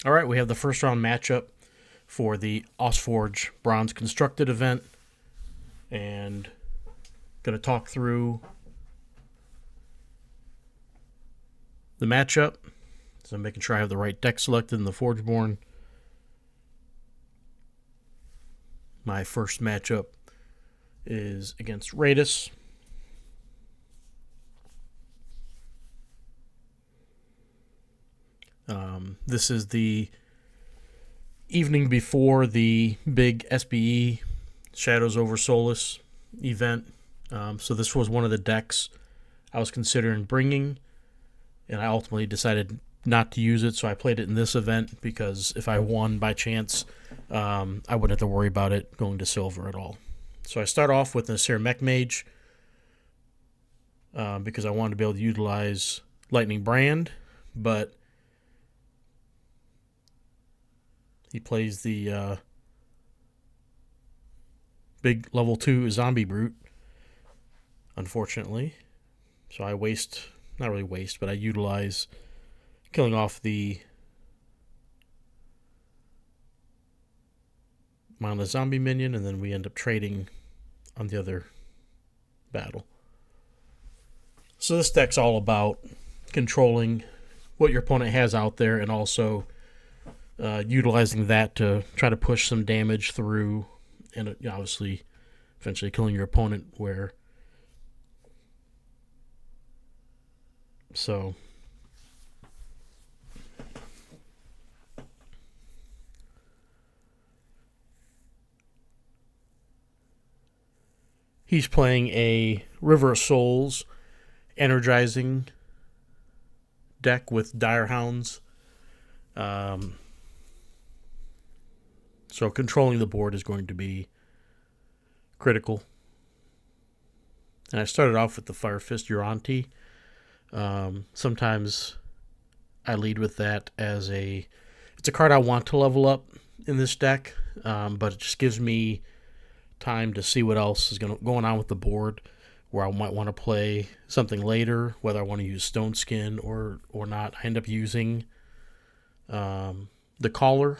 All right, we have the first round matchup for the AusForge Bronze Constructed event, and going to talk through the matchup. So I'm making sure I have the right deck selected in the Forgeborn. My first matchup is against Raidus. This is the evening before the big SBE Shadows over Solus event. So this was one of the decks I was considering bringing, and I ultimately decided not to use it, so I played it in this event because if I won by chance, I wouldn't have to worry about it going to silver at all. So I start off with a Mech Mage because I wanted to be able to utilize Lightning Brand, but he plays the big level 2 Zombie Brute, unfortunately. So I waste, not really waste, but I utilize killing off the mindless zombie minion, and then we end up trading on the other battle. So this deck's all about controlling what your opponent has out there and also utilizing that to try to push some damage through, and obviously eventually killing your opponent where. So he's playing a River of Souls energizing deck with Dire Hounds. So controlling the board is going to be critical. And I started off with the Fire Fist Uranti. Sometimes I lead with that as it's a card I want to level up in this deck, but it just gives me time to see what else is going on with the board, where I might want to play something later, whether I want to use Stone Skin or not. I end up using the Collar.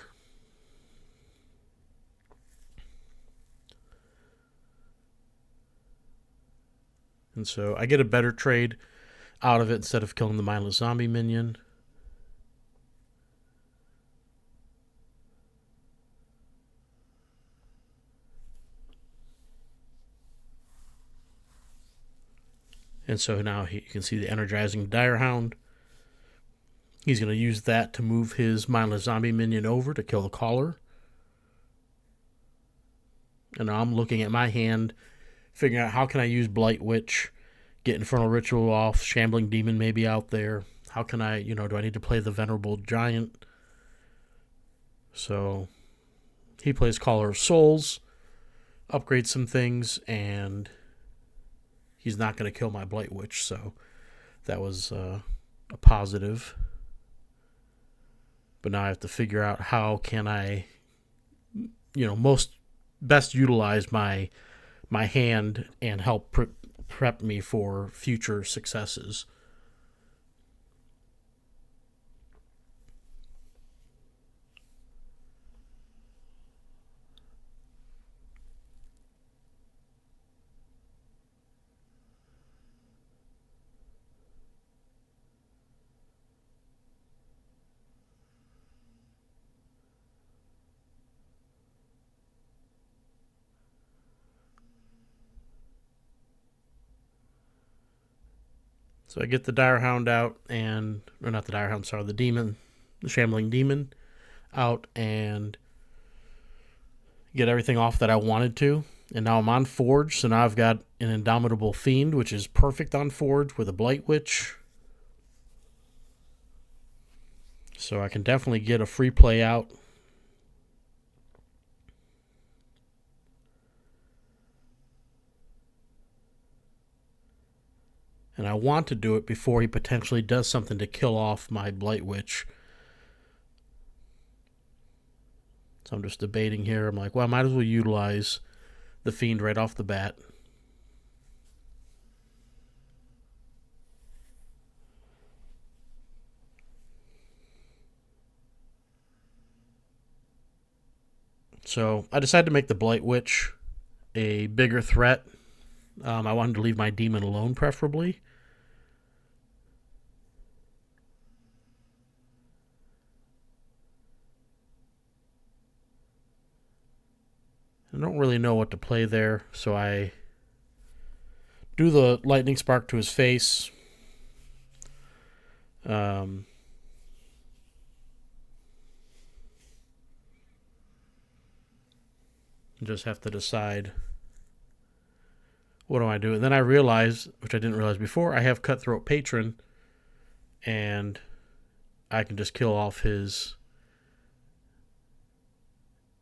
And so I get a better trade out of it instead of killing the mindless zombie minion. And so now you can see the energizing Dire Hound. He's going to use that to move his mindless zombie minion over to kill the Collar. And now I'm looking at my hand, figuring out how can I use Blight Witch, get Infernal Ritual off, Shambling Demon maybe out there. How can I, do I need to play the Venerable Giant? So he plays Caller of Souls, upgrades some things, and he's not going to kill my Blight Witch, so that was a positive. But now I have to figure out how can I, most best utilize my hand and help prep me for future successes. So I get the Dire Hound out, or not the Dire Hound, sorry, the Demon, the Shambling Demon out, and get everything off that I wanted to. And now I'm on Forge, so now I've got an Indomitable Fiend, which is perfect on Forge with a Blight Witch. So I can definitely get a free play out. And I want to do it before he potentially does something to kill off my Blight Witch. So I'm just debating here. I'm like, well, I might as well utilize the Fiend right off the bat. So I decided to make the Blight Witch a bigger threat. I wanted to leave my demon alone, preferably. I don't really know what to play there, so I do the lightning spark to his face. Just have to decide, what do I do? And then I realize, which I didn't realize before, I have Cutthroat Patron, and I can just kill off his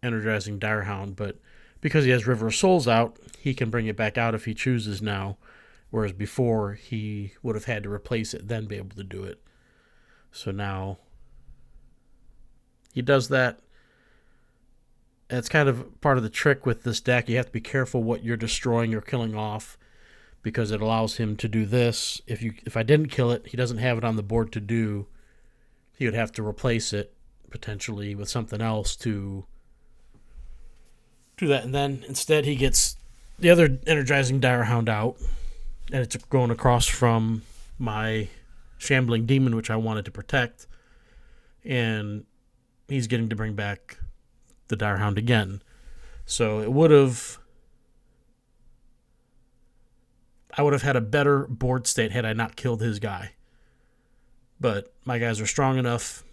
Energizing Direhound. But because he has River of Souls out, he can bring it back out if he chooses now, whereas before he would have had to replace it, then be able to do it. So now he does that. It's kind of part of the trick with this deck. You have to be careful what you're destroying or killing off, because it allows him to do this. If I didn't kill it, he doesn't have it on the board to do. He would have to replace it potentially with something else to do that. And then instead he gets the other Energizing Direhound out, and it's going across from my Shambling Demon, which I wanted to protect. And he's getting to bring back the Direhound again. So I would have had a better board state had I not killed his guy. But my guys are strong enough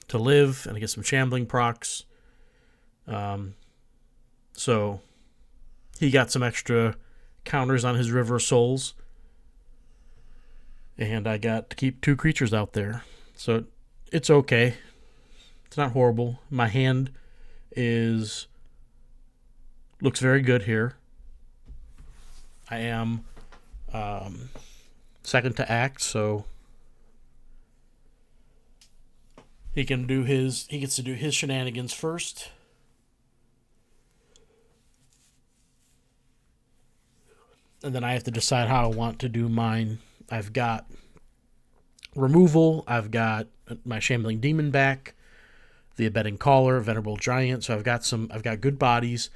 to live, and I get some Shambling procs. So he got some extra counters on his River of Souls, and I got to keep 2 creatures out there. So it's okay. It's not horrible. My hand looks very good here. I am second to act, so he gets to do his shenanigans first. And then I have to decide how I want to do mine. I've got removal, I've got my Shambling Demon back, the Abetting Caller, Venerable Giant. So I've got good bodies.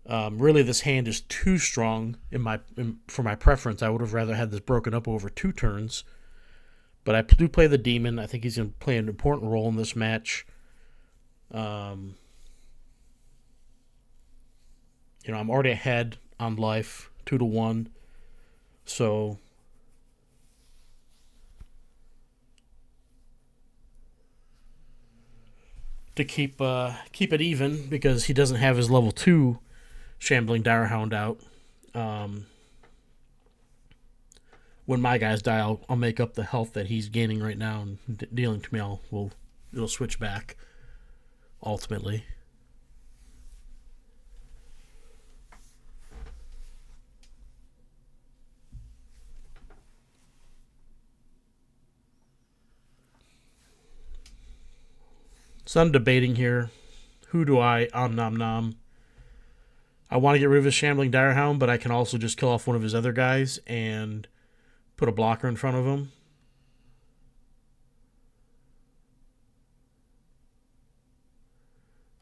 Really, this hand is too strong for my preference. I would have rather had this broken up over 2 turns. But I do play the Demon. I think he's going to play an important role in this match. I'm already ahead on life, 2-1. So to keep it even, because he doesn't have his level 2 Shambling Direhound out. When my guys die, I'll make up the health that he's gaining right now and dealing to me. It'll switch back ultimately. So I'm debating here. Who do I nom nom? I want to get rid of his Shambling Direhound, but I can also just kill off one of his other guys and put a blocker in front of him.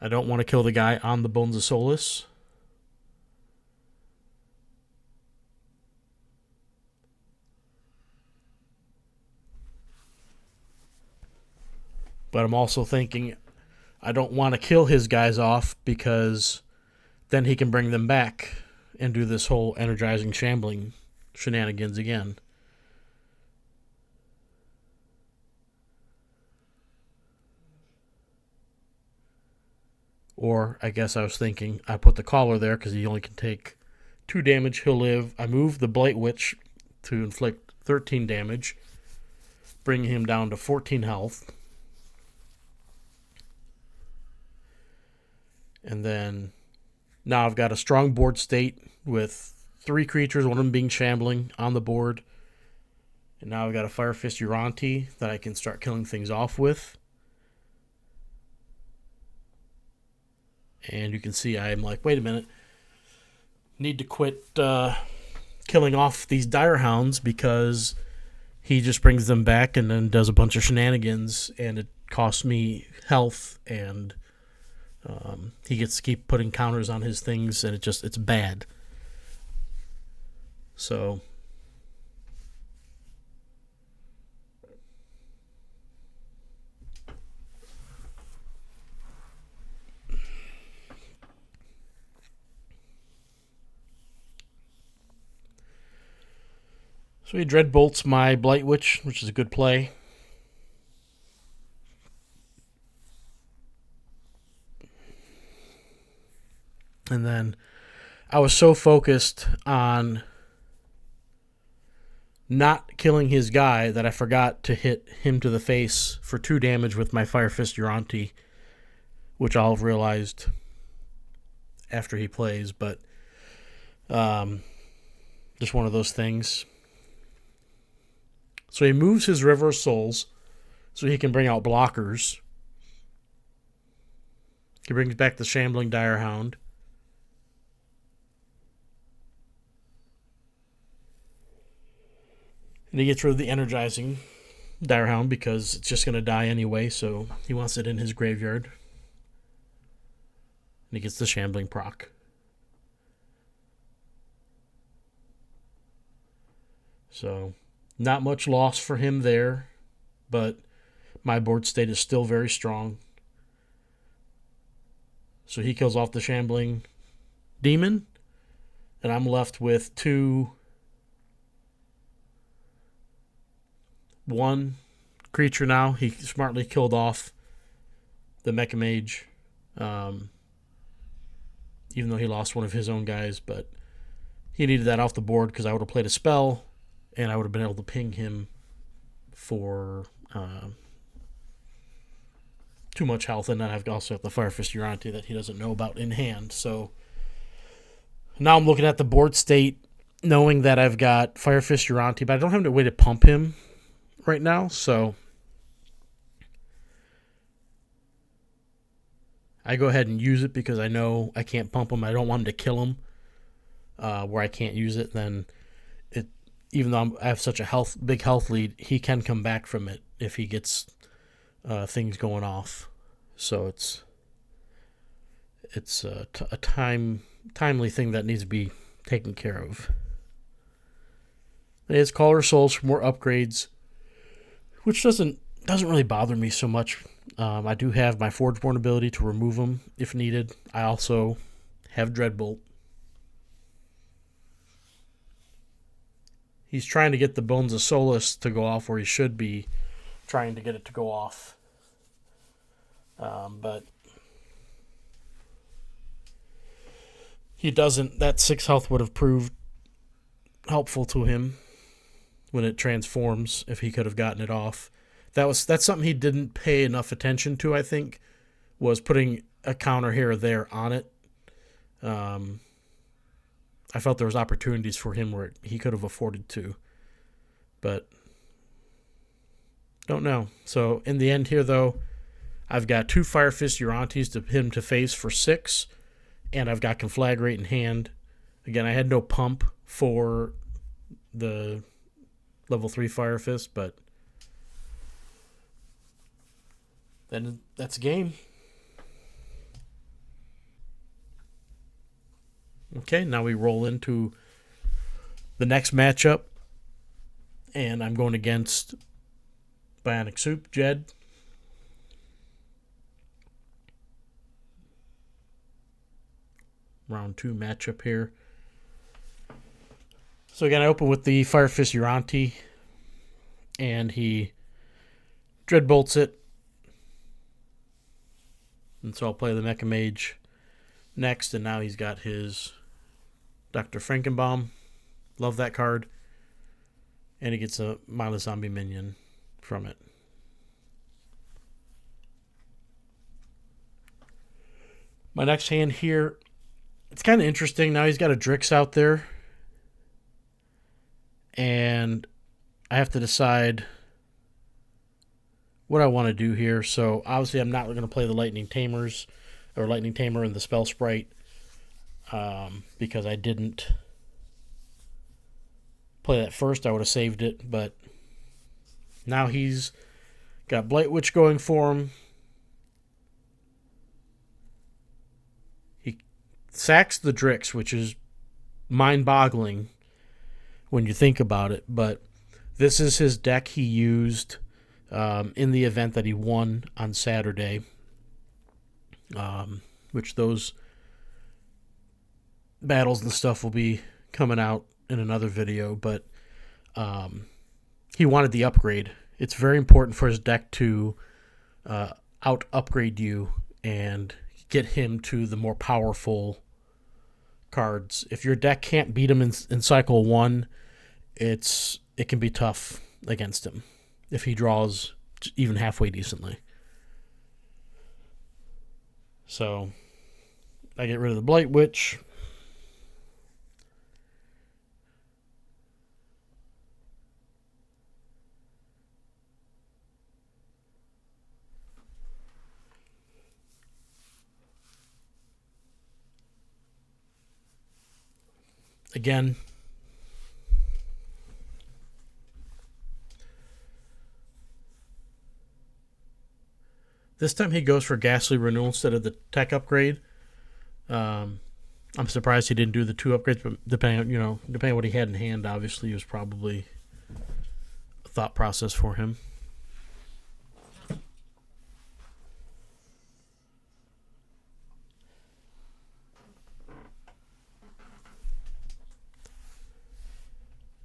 I don't want to kill the guy on the Bones of Solace. But I'm also thinking I don't want to kill his guys off, because then he can bring them back and do this whole Energizing Shambling shenanigans again. Or I guess I was thinking I put the Caller there because he only can take 2 damage. He'll live. I move the Blight Witch to inflict 13 damage, bringing him down to 14 health. And then now I've got a strong board state with 3 creatures, one of them being Shambling, on the board. And now I've got a Fire Fist Uranti that I can start killing things off with. And you can see I'm like, wait a minute. Need to quit killing off these Direhounds, because he just brings them back and then does a bunch of shenanigans, and it costs me health and He gets to keep putting counters on his things, and it's bad. So he dread bolts my Blight Witch, which is a good play. And then I was so focused on not killing his guy that I forgot to hit him to the face for 2 damage with my Fire Fist Uranti, which I'll have realized after he plays, but just one of those things. So he moves his River of Souls so he can bring out blockers. He brings back the Shambling Direhound. And he gets rid of the Energizing Direhound because it's just going to die anyway, so he wants it in his graveyard. And he gets the Shambling proc. So, not much loss for him there, but my board state is still very strong. So he kills off the Shambling Demon, and I'm left with 1 creature now. He smartly killed off the Mecha Mage, even though he lost one of his own guys, but he needed that off the board because I would have played a spell, and I would have been able to ping him for too much health, and then I've also got the Fire Fist Uranti that he doesn't know about in hand. So now I'm looking at the board state, knowing that I've got Fire Fist Uranti, but I don't have any way to pump him right now, so I go ahead and use it because I know I can't pump him. I don't want him to kill him where I can't use it. Then even though I have such a big health lead, he can come back from it if he gets things going off. So it's a timely thing that needs to be taken care of. It is Caller Souls for more upgrades, which doesn't really bother me so much. I do have my Forgeborn ability to remove them if needed. I also have Dreadbolt. He's trying to get the Bones of Solace to go off where he should be trying to get it to go off. But he doesn't. That 6 health would have proved helpful to him when it transforms if he could have gotten it off. That's something he didn't pay enough attention to, I think, was putting a counter here or there on it. I felt there was opportunities for him where he could have afforded to, but don't know. So in the end here, though, I've got 2 Fire Fist Urantis to hit him to face for 6, and I've got Conflagrate in hand. Again, I had no pump for the level 3 Fire Fist, but then that's a game. Okay, now we roll into the next matchup, and I'm going against BionicSoup, Jed. Round 2 matchup here. So again, I open with the Fire Fist Uranti, and he Dreadbolts it. And so I'll play the Mecha Mage next, and now he's got his Dr. Frankenbaum. Love that card. And he gets a mindless zombie minion from it. My next hand here, it's kind of interesting. Now he's got a Drix out there. And I have to decide what I want to do here. So obviously I'm not going to play the Lightning Tamers or Lightning Tamer and the Spell Sprite because I didn't play that first. I would have saved it, but now he's got Blight Witch going for him. sacks the Drix, which is mind-boggling when you think about it. But this is his deck he used in the event that he won on Saturday, which those battles and stuff will be coming out in another video. But he wanted the upgrade. It's very important for his deck to out-upgrade you and get him to the more powerful cards. If your deck can't beat him in cycle 1, it can be tough against him if he draws even halfway decently. So I get rid of the Blight Witch. Again, this time he goes for Ghastly Renewal instead of the tech upgrade. I'm surprised he didn't do the 2 upgrades, but depending on what he had in hand, obviously it was probably a thought process for him.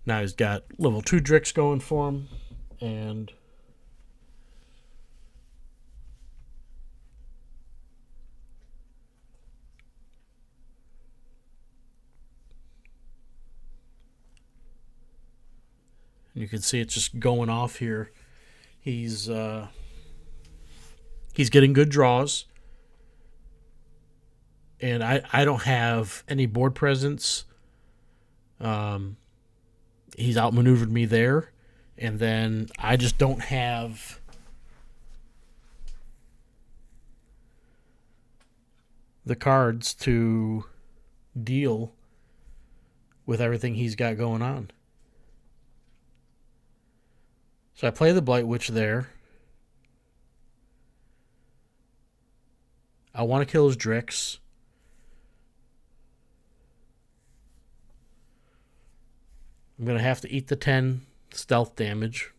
Now he's got level 2 Drix going for him, and you can see it's just going off here. He's getting good draws, and I don't have any board presence. He's outmaneuvered me there, and then I just don't have the cards to deal with everything he's got going on. So I play the Blight Witch there. I want to kill his Drix. I'm going to have to eat the 10 stealth damage.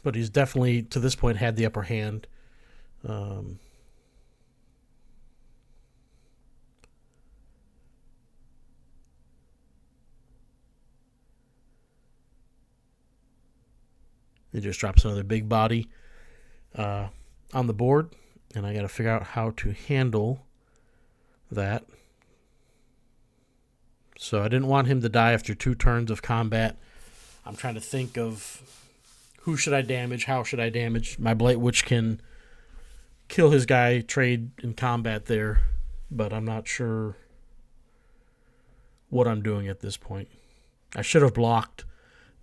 But he's definitely, to this point, had the upper hand. He just drops another big body on the board, and I got to figure out how to handle that. So I didn't want him to die after 2 turns of combat. I'm trying to think of who should I damage, how should I damage. My Blight Witch can kill his guy, trade in combat there, but I'm not sure what I'm doing at this point. I should have blocked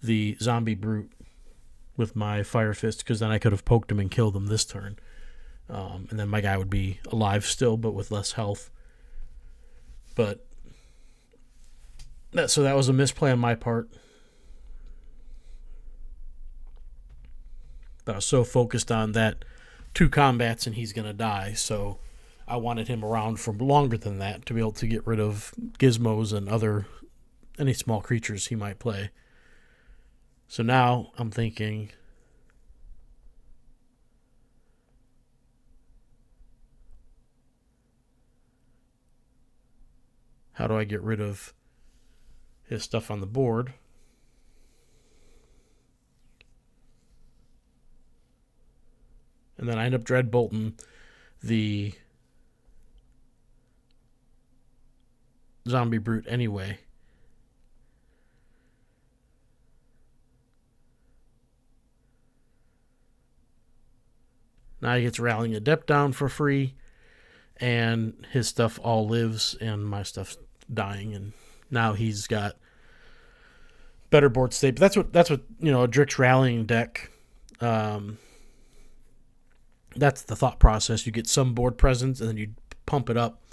the Zombie Brute with my Fire Fist, because then I could have poked him and killed him this turn. And then my guy would be alive still, but with less health. But so that was a misplay on my part. But I was so focused on that 2 combats and he's going to die, so I wanted him around for longer than that to be able to get rid of gizmos and any small creatures he might play. So now I'm thinking, how do I get rid of his stuff on the board? And then I end up dreadbolting the Zombie Brute anyway. Now he gets Rallying Adept down for free, and his stuff all lives, and my stuff's dying, and now he's got better board state. But that's what a Drix Rallying deck. That's the thought process. You get some board presence, and then you pump it up,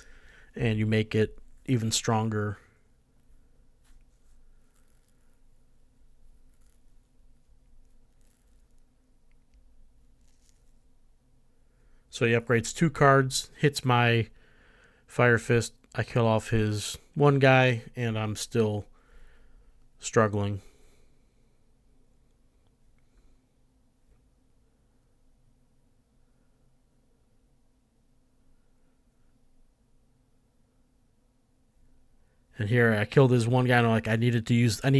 and you make it even stronger So he upgrades 2 cards, hits my Fire Fist. I kill off his one guy, and I'm still struggling. And here I killed his one guy, and I'm like, I needed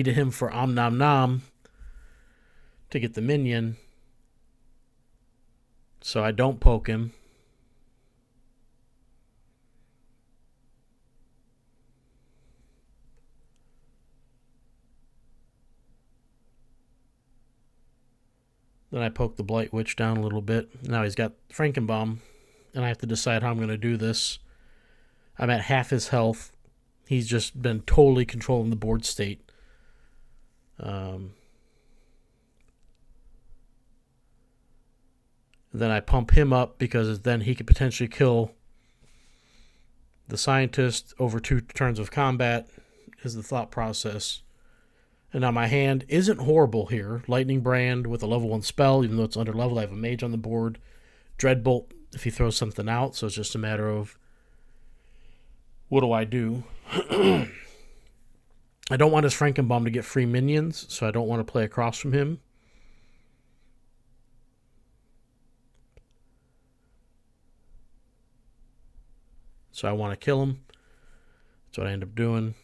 him for Om Nom Nom to get the minion. So I don't poke him. Then I poke the Blight Witch down a little bit. Now he's got Frankenbaum, and I have to decide how I'm going to do this. I'm at half his health. He's just been totally controlling the board state. Then I pump him up because then he could potentially kill the Scientist over 2 turns of combat, is the thought process. And now my hand isn't horrible here. Lightning Brand with a level 1 spell, even though it's under level. I have a mage on the board. Dreadbolt if he throws something out, so it's just a matter of what do I do? I don't want his Frankenbaum to get free minions, so I don't want to play across from him. So I want to kill him. That's what I end up doing.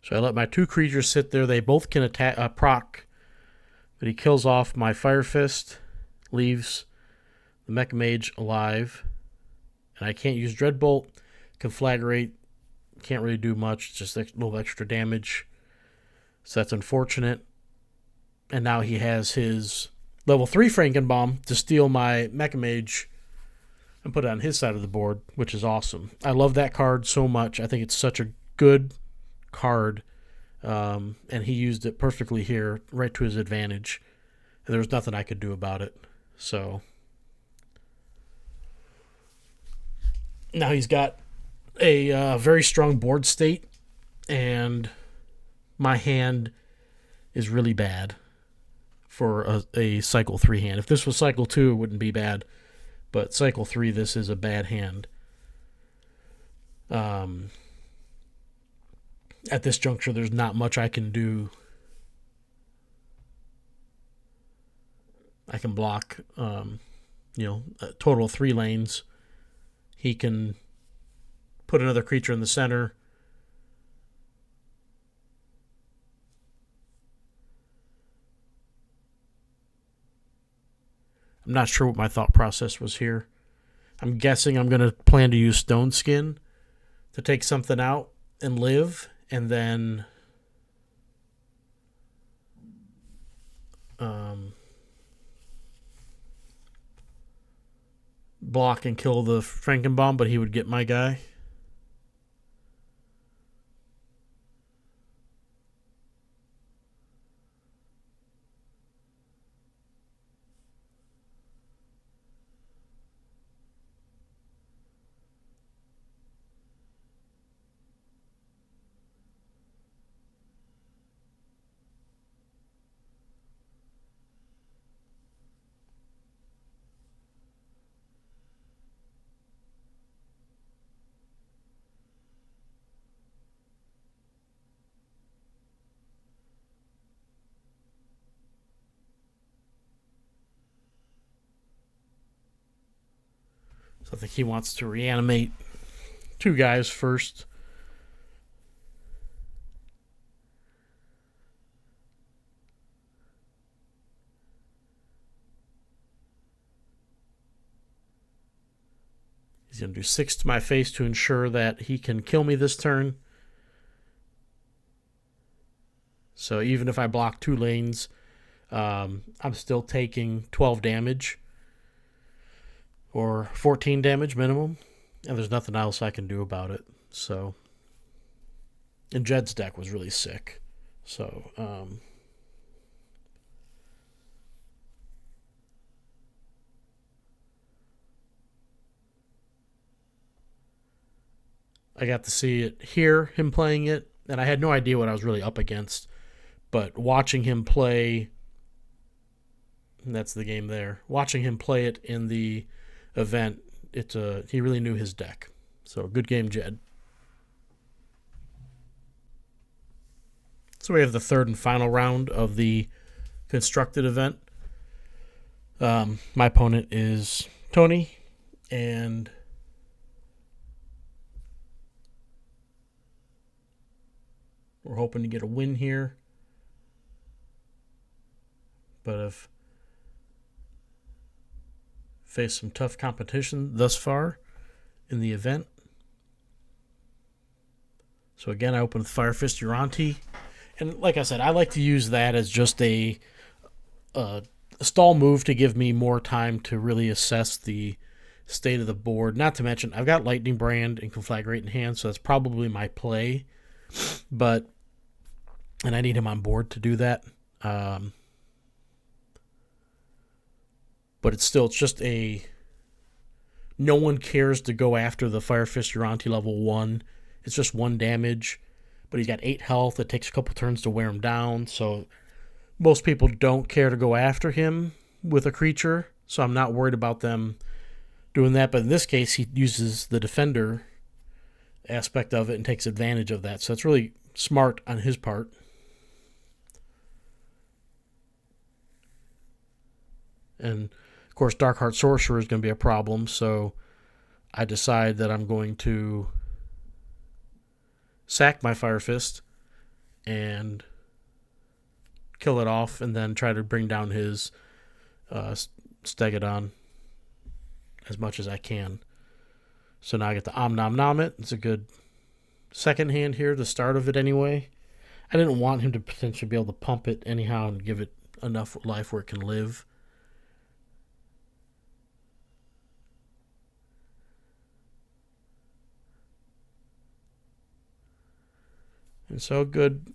So I let my 2 creatures sit there. They both can attack, proc, but he kills off my Fire Fist, leaves the Mech Mage alive, and I can't use Dreadbolt. Conflagrate, can't really do much, just a little extra damage. So that's unfortunate. And now he has his level 3 Frankenbaum to steal my Mecha Mage and put it on his side of the board, which is awesome. I love that card so much. I think it's such a good card, and he used it perfectly here, right to his advantage. And there was nothing I could do about it. So now he's got a very strong board state, and my hand is really bad for a cycle 3 hand. If this was cycle 2, it wouldn't be bad, but cycle 3, this is a bad hand. At this juncture, there's not much I can do. I can block, a total of 3 lanes. He can put another creature in the center. I'm not sure what my thought process was here. I'm guessing I'm going to plan to use Stone Skin to take something out and live, and then block and kill the Frankenbaum, but he would get my guy. So I think he wants to reanimate 2 guys first. He's going to do 6 to my face to ensure that he can kill me this turn. So even if I block 2 lanes, I'm still taking 12 damage. Or 14 damage minimum. And there's nothing else I can do about it. So, and Jed's deck was really sick. So, I got to see it here, him playing it, and I had no idea what I was really up against. But watching him play, and that's the game there. Watching him play it in the event, he really knew his deck. So good game, Jed. So we have the third and final round of the constructed event. My opponent is Tony, and we're hoping to get a win here. But I've faced some tough competition thus far in the event. So again, I open with Fire Fist Uranti. And like I said, I like to use that as just a stall move to give me more time to really assess the state of the board. Not to mention, I've got Lightning Brand and Conflagrate in hand, so that's probably my play. And I need him on board to do that. But it's just a... No one cares to go after the Fire Fist Uranti level 1. It's just 1 damage. But he's got 8 health. It takes a couple turns to wear him down. So most people don't care to go after him with a creature. So I'm not worried about them doing that. But in this case, he uses the defender aspect of it and takes advantage of that. So it's really smart on his part. And, of course, Darkheart Sorcerer is going to be a problem. So I decide that I'm going to sack my Fire Fist and kill it off, and then try to bring down his Stegodon as much as I can. So now I get the Om Nom Nom it. It's a good second hand here, the start of it anyway. I didn't want him to potentially be able to pump it anyhow and give it enough life where it can live. And so good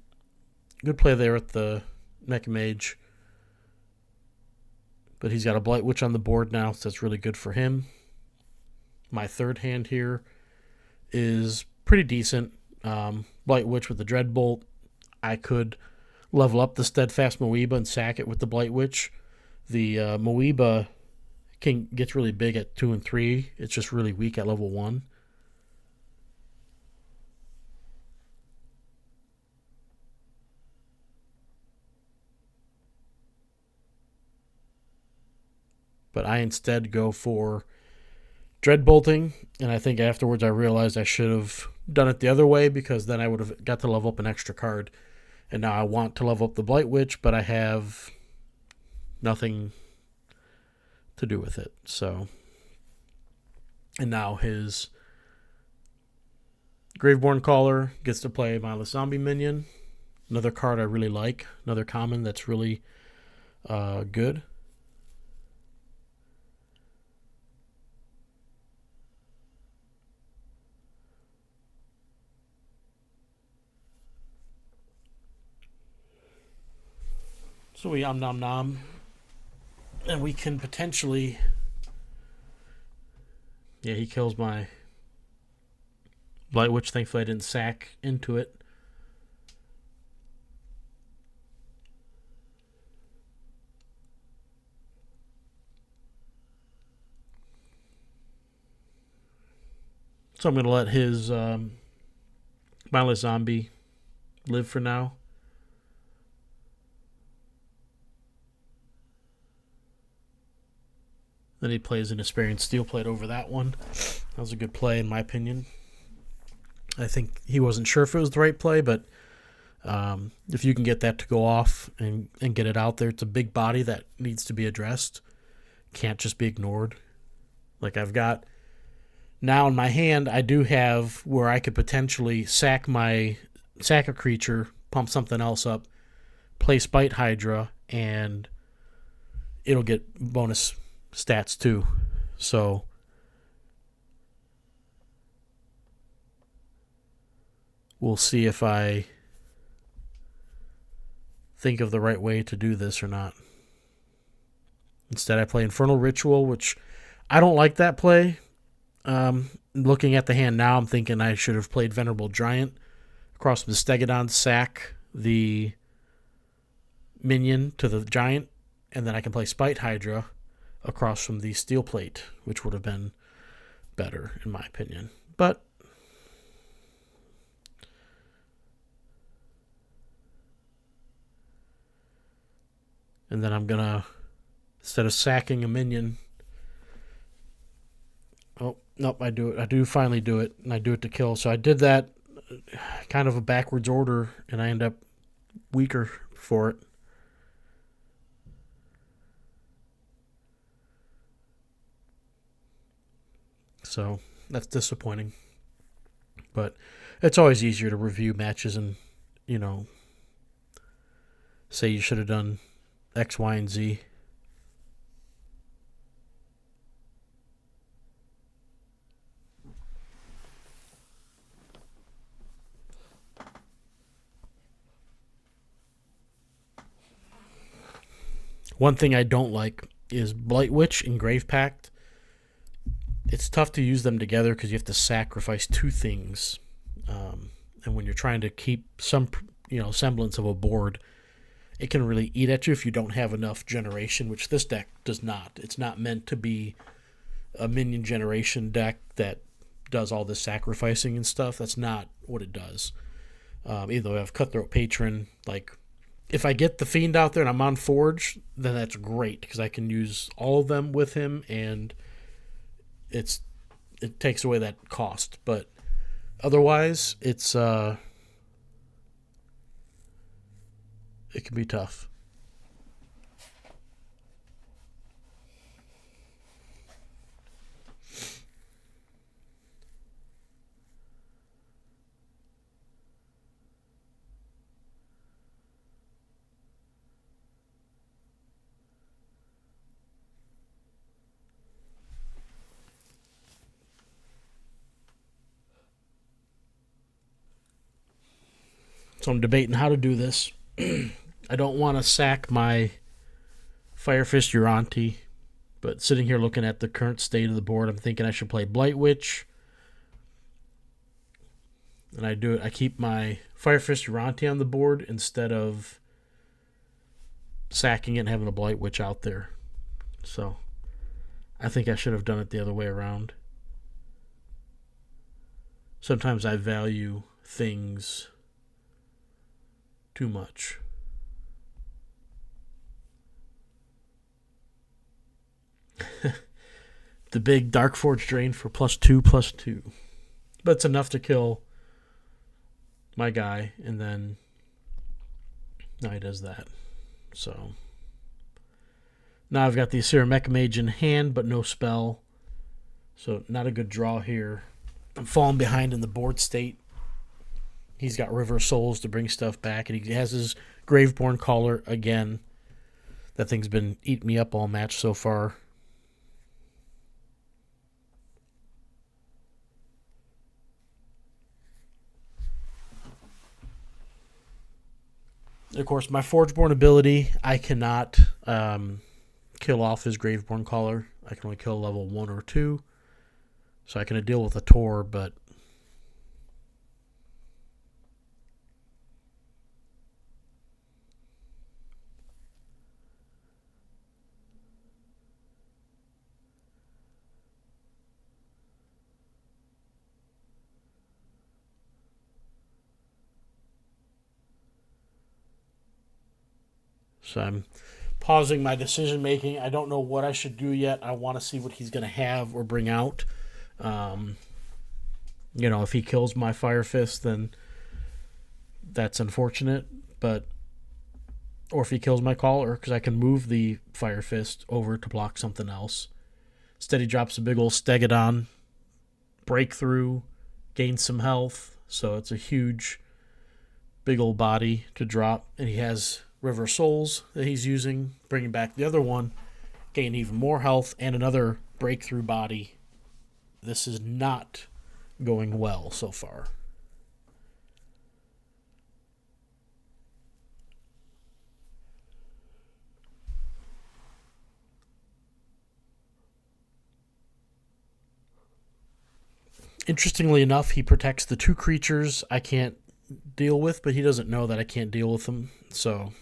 play there at the Mech Mage. But he's got a Blight Witch on the board now, so that's really good for him. My third hand here is pretty decent. Blight Witch with the Dreadbolt. I could level up the Steadfast Moeba and sack it with the Blight Witch. The Moeba gets really big at 2 and 3. It's just really weak at level 1. But I instead go for Dreadbolting, and I think afterwards I realized I should have done it the other way, because then I would have got to level up an extra card. And now I want to level up the Blight Witch, but I have nothing to do with it. So, and now his Graveborn Caller gets to play Mindless Zombie Minion. Another card I really like. Another common that's really good. So we Om Nom Nom, and we can potentially... Yeah, he kills my Blight Witch. Thankfully I didn't sack into it. So I'm going to let his Mindless Zombie live for now. Then he plays an Experienced Steel Plate over that one. That was a good play, in my opinion. I think he wasn't sure if it was the right play, but if you can get that to go off and get it out there, it's a big body that needs to be addressed. Can't just be ignored. Like I've got... Now in my hand, I do have where I could potentially sack a creature, pump something else up, play Spite Hydra, and it'll get bonus stats too. So we'll see if I think of the right way to do this or not. Instead I play Infernal Ritual, which I don't like that play. Looking at the hand now, I'm thinking I should have played Venerable Giant. Of across the Stegodon, sack the minion to the giant, and then I can play Spite Hydra across from the Steel Plate, which would have been better, in my opinion. But and then I'm gonna, instead of sacking a minion, oh nope, I do finally do it, and I do it to kill. So I did that kind of a backwards order, and I end up weaker for it. So that's disappointing. But it's always easier to review matches and, say you should have done X, Y, and Z. One thing I don't like is Blight Witch and Grave Pact. It's tough to use them together because you have to sacrifice two things. And when you're trying to keep some, semblance of a board, it can really eat at you if you don't have enough generation, which this deck does not. It's not meant to be a minion generation deck that does all this sacrificing and stuff. That's not what it does. Even though I have Cutthroat Patron, like, if I get the Fiend out there and I'm on Forge, then that's great because I can use all of them with him, and it takes away that cost. But otherwise, it can be tough. So I'm debating how to do this. I don't want to sack my Fire Fist Uranti, but sitting here looking at the current state of the board, I'm thinking I should play Blight Witch. And I keep my Fire Fist Uranti on the board instead of sacking it and having a Blight Witch out there. So I think I should have done it the other way around. Sometimes I value things too much. The big Dark Forge drain for +2/+2. But it's enough to kill my guy, and then now he does that. So now I've got the Asira Mecha Mage in hand, but no spell. So not a good draw here. I'm falling behind in the board state. He's got River of Souls to bring stuff back, and he has his Graveborn Caller again. That thing's been eating me up all match so far. Of course, my Forgeborn ability, I cannot kill off his Graveborn Caller. I can only kill level 1 or 2. So I can deal with a Tor, but so I'm pausing my decision making. I don't know what I should do yet. I want to see what he's going to have or bring out. If he kills my Fire Fist, then that's unfortunate. Or if he kills my Caller, because I can move the Fire Fist over to block something else. Instead, he drops a big old Stegodon, breakthrough, gains some health. So it's a huge, big old body to drop. And he has River of Souls that he's using, bringing back the other one, gain even more health, and another breakthrough body. This is not going well so far. Interestingly enough, he protects the 2 creatures I can't deal with, but he doesn't know that I can't deal with them. So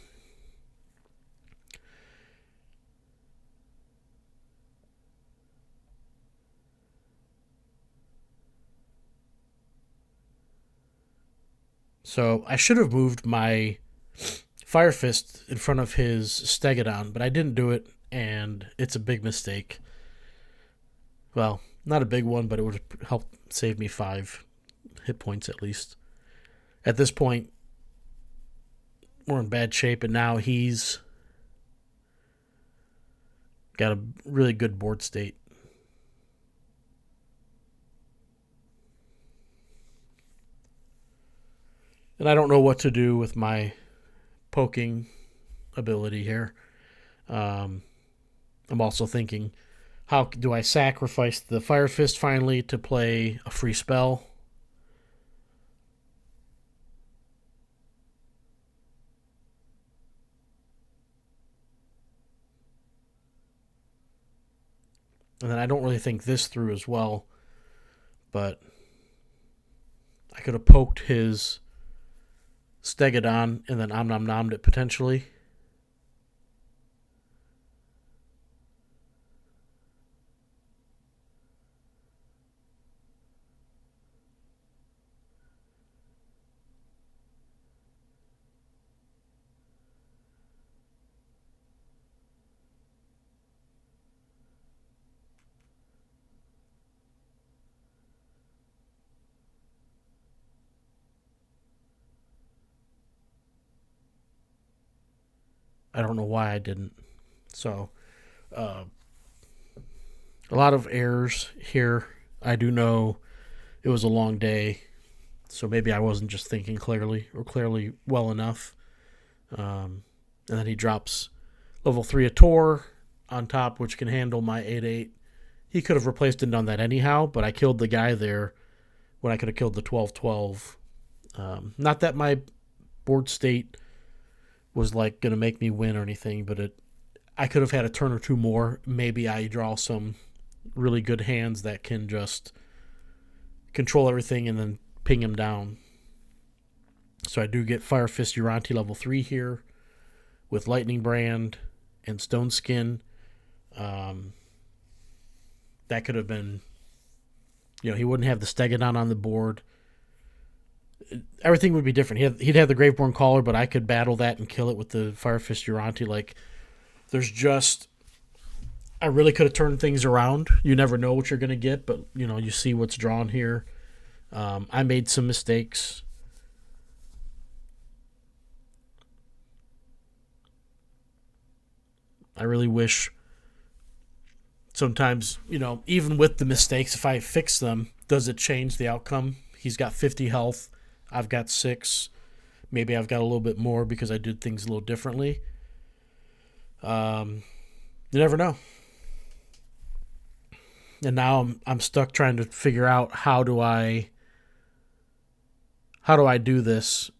I should have moved my Fire Fist in front of his Stegodon, but I didn't do it, and it's a big mistake. Well, not a big one, but it would have helped save me 5 hit points at least. At this point, we're in bad shape, and now he's got a really good board state. And I don't know what to do with my poking ability here. I'm also thinking, how do I sacrifice the Fire Fist finally to play a free spell? And then I don't really think this through as well, but I could have poked his Stegodon and then Omnomnommed it potentially. I don't know why I didn't. So, a lot of errors here. I do know it was a long day, so maybe I wasn't just thinking clearly or clearly well enough. And then he drops level 3 a Tor on top, which can handle my 8/8. He could have replaced and done that anyhow, but I killed the guy there when I could have killed the 12/12. Not that my board state was like going to make me win or anything, but I could have had a turn or two more. Maybe I draw some really good hands that can just control everything and then ping him down. So I do get Fire Fist Uranti level 3 here with Lightning Brand and Stone Skin. That could have been, he wouldn't have the Stegodon on the board. Everything would be different. He'd have the Graveborn Caller, but I could battle that and kill it with the Fire Fist Uranti. Like, I really could have turned things around. You never know what you're going to get, but, you see what's drawn here. I made some mistakes. I really wish sometimes, even with the mistakes, if I fix them, does it change the outcome? He's got 50 health. I've got 6. Maybe I've got a little bit more because I did things a little differently. You never know. And now I'm stuck trying to figure out how do I do this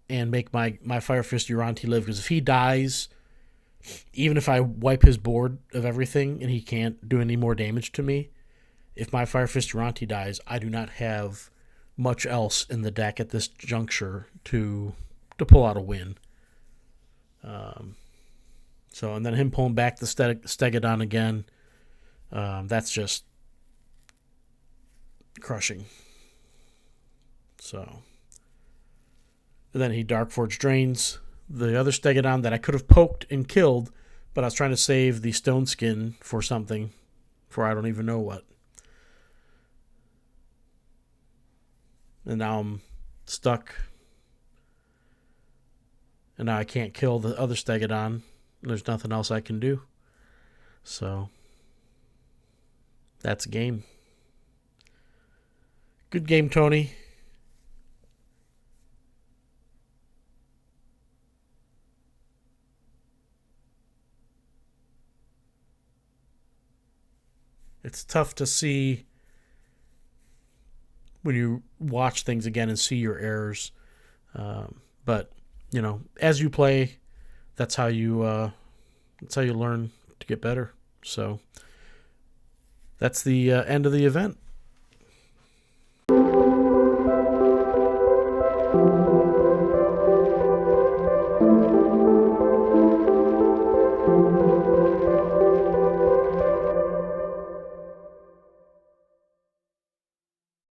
and make my Fire Fist Uranti live, because if he dies, even if I wipe his board of everything and he can't do any more damage to me, if my Fire Fist Uranti dies, I do not have much else in the deck at this juncture to pull out a win. And then him pulling back the Stegodon again, that's just crushing. So, and then he Dark Forge drains the other Stegodon that I could have poked and killed, but I was trying to save the Stone Skin for something, for I don't even know what. And now I'm stuck. And now I can't kill the other Stegodon. There's nothing else I can do. So, that's a game. Good game, Tony. It's tough to see when you watch things again and see your errors. But, as you play, that's how you learn to get better. So that's the end of the event.